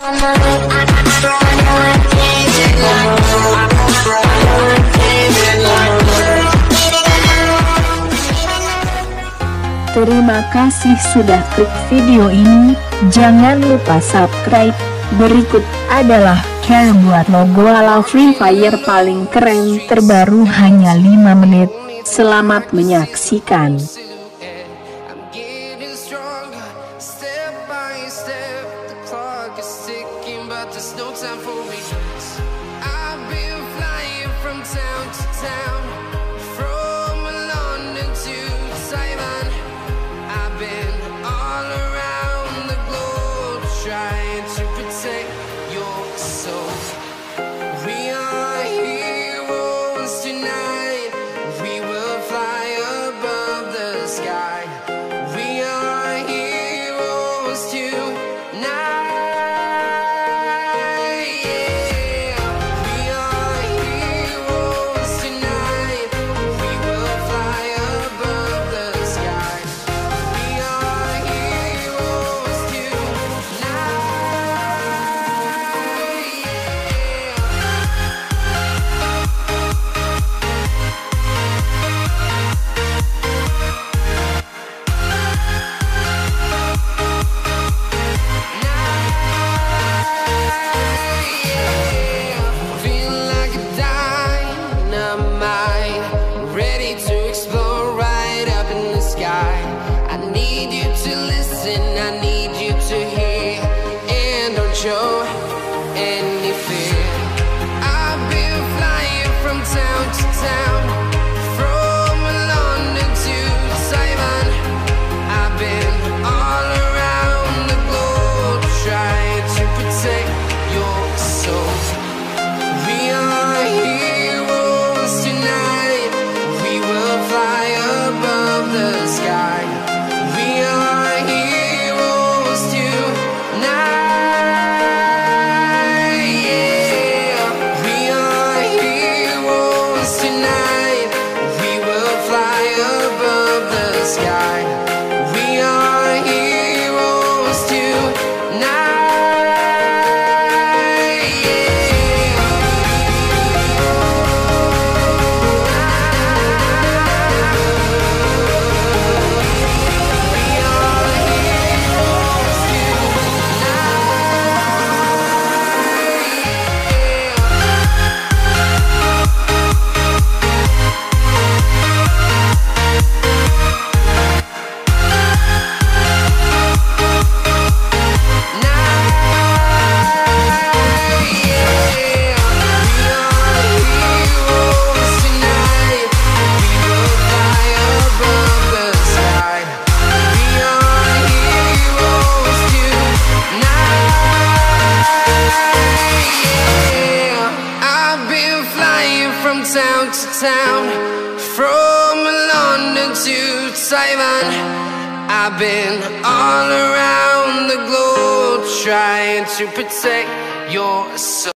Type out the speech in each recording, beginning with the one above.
Terima kasih sudah klik video ini, jangan lupa subscribe. Berikut adalah Cara buat logo ala Free Fire paling keren terbaru hanya 5 menit. Selamat menyaksikan. Town to town, from London to Taiwan. I've been all around the globe trying to protect your soul.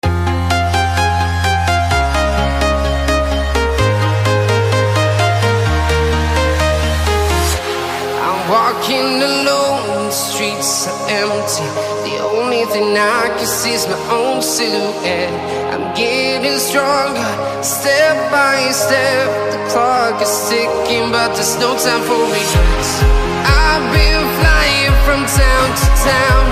I'm walking alone, the streets are empty. The only thing I can see is my own silhouette. I'm getting stronger, step by step. The clock is ticking, but there's no time for me. I've been flying from town to town,